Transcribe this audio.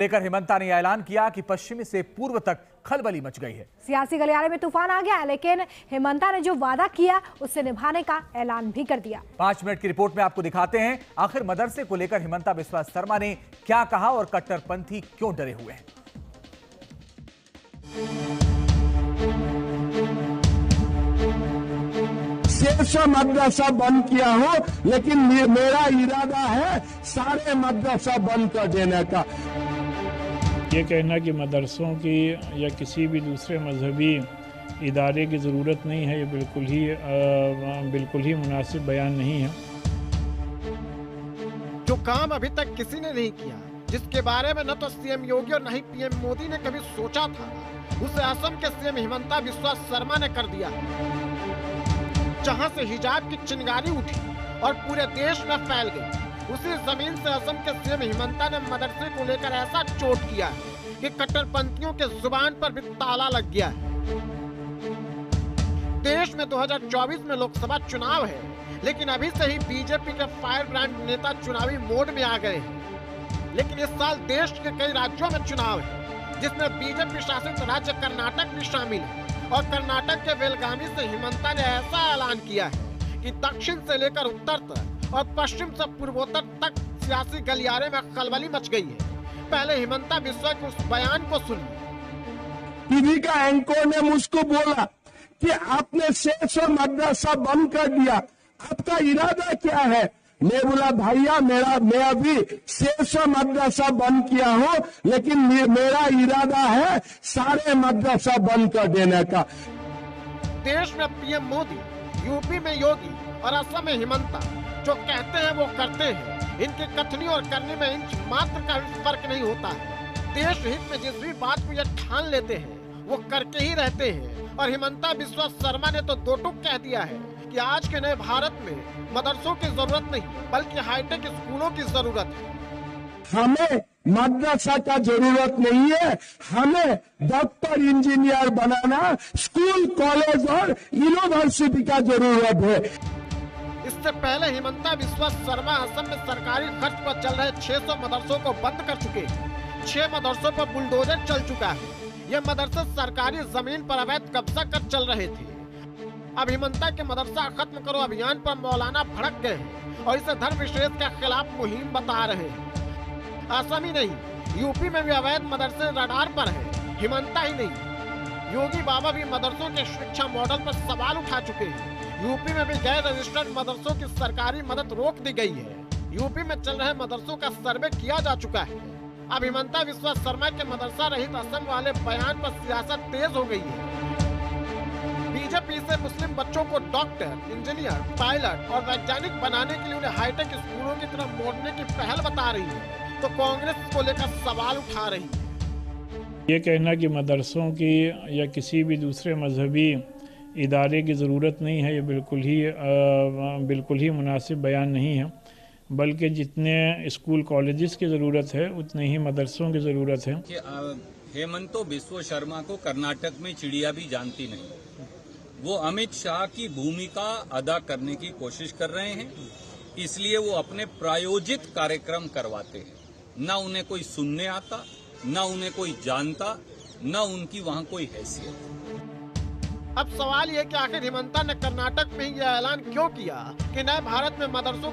लेकर हेमंता ने ऐलान किया कि पश्चिमी से पूर्व तक खलबली मच गई है। सियासी गलियारे में तूफान आ गया है, लेकिन हेमंता ने जो वादा किया उसे निभाने का ऐलान भी कर दिया। 5 मिनट की रिपोर्ट में आपको दिखाते हैं आखिर मदरसे को लेकर हेमंता बिस्वा शर्मा ने क्या कहा और कट्टरपंथी क्यों डरे हुए हैं। शेष मदरसा बंद किया हूं, लेकिन मेरा इरादा है सारे मदरसा बंद कर देने का। ये कहना कि मदरसों की या किसी भी दूसरे मजहबी इदारे की ज़रूरत नहीं है, ये बिल्कुल ही मुनासिब बयान नहीं है। जो काम अभी तक किसी ने नहीं किया, जिसके बारे में न तो सीएम योगी और न ही पीएम मोदी ने कभी सोचा था, उसे असम के सीएम हिमंता बिस्वा शर्मा ने कर दिया। जहां से हिजाब की चिंगारी उठी और पूरे देश में फैल गई, उसी जमीन से असम के सीएम हिमंता ने मदरसे को लेकर ऐसा चोट किया है कि कट्टरपंथियों के जुबान पर भी ताला लग गया है। देश में 2024 में लोकसभा चुनाव है, लेकिन अभी से ही बीजेपी के फायर ब्रांड नेता चुनावी मोड में आ गए हैं। लेकिन इस साल देश के कई राज्यों में चुनाव है, जिसमें बीजेपी शासित राज्य कर्नाटक भी शामिल है। और कर्नाटक के बेलगामी से हिमंता ने ऐसा ऐलान किया है कि दक्षिण से लेकर उत्तर तक और पश्चिम से पूर्वोत्तर तक सियासी गलियारे में खलबली मच गई है। पहले हिमंता बिस्वा के उस बयान को सुनिए। टीवी का एंकर ने मुझको बोला कि आपने शेष मदरसा बंद कर दिया, आपका इरादा क्या है? मैं बोला भैया मैं अभी शेष मदरसा बंद किया हूं, लेकिन मेरा इरादा है सारे मदरसा बंद कर देने का। देश में पीएम मोदी, यूपी में योगी और असम में हिमंता जो कहते हैं वो करते हैं। इनके कथनी और करने में इंच मात्र का फर्क नहीं होता है। देश हित में जिस भी बात को ये ठान लेते हैं वो करके ही रहते हैं। और हिमंता बिस्वा शर्मा ने तो दो टूक कह दिया है कि आज के नए भारत में मदरसों की जरूरत नहीं, बल्कि हाईटेक स्कूलों की जरूरत है। हमें मदरसा का जरूरत नहीं है, हमें डॉक्टर इंजीनियर बनाना, स्कूल कॉलेज और यूनिवर्सिटी का जरूरत है। इससे पहले हिमंता बिस्वा शर्मा असम में सरकारी खर्च पर चल रहे 600 मदरसों को बंद कर चुके हैं। 6 मदरसों पर बुलडोजर चल चुका है। ये मदरसे सरकारी जमीन पर अवैध कब्जा कर चल रहे थे। अब हिमंता के मदरसा खत्म करो अभियान पर मौलाना भड़क गए हैं और इसे धर्म विशेष के खिलाफ मुहिम बता रहे हैं। असम ही नहीं, यूपी में भी अवैध मदरसे रडार पर है। हिमंता ही नहीं, योगी बाबा भी मदरसों के शिक्षा मॉडल पर सवाल उठा चुके हैं। यूपी में भी गैर रजिस्टर्ड मदरसों की सरकारी मदद रोक दी गई है। यूपी में चल रहे मदरसों का सर्वे किया जा चुका है। अब हिमंता बिस्वा शर्मा के मदरसा रहित असम वाले बयान पर सियासत तेज हो गई है। बीजेपी से मुस्लिम बच्चों को डॉक्टर, इंजीनियर, पायलट और वैज्ञानिक बनाने के लिए उन्हें हाईटेक स्कूलों की तरफ मोड़ने की पहल बता रही है, तो कांग्रेस को लेकर सवाल उठा रही है। ये कहना कि मदरसों की या किसी भी दूसरे मजहबी इदारे की ज़रूरत नहीं है, ये बिल्कुल ही मुनासिब बयान नहीं है। बल्कि जितने स्कूल कॉलेजेस की ज़रूरत है उतने ही मदरसों की ज़रूरत है। हेमंतो बिस्वा शर्मा को कर्नाटक में चिड़िया भी जानती नहीं। वो अमित शाह की भूमिका अदा करने की कोशिश कर रहे हैं, इसलिए वो अपने प्रायोजित कार्यक्रम करवाते हैं। न उन्हें कोई सुनने आता, न उन्हें कोई जानता, न उनकी वहाँ कोई हैसियत। अब सवाल ये कि आखिर हिमंता ने कर्नाटक में ये ऐलान क्यों किया कि नए भारत में मदरसों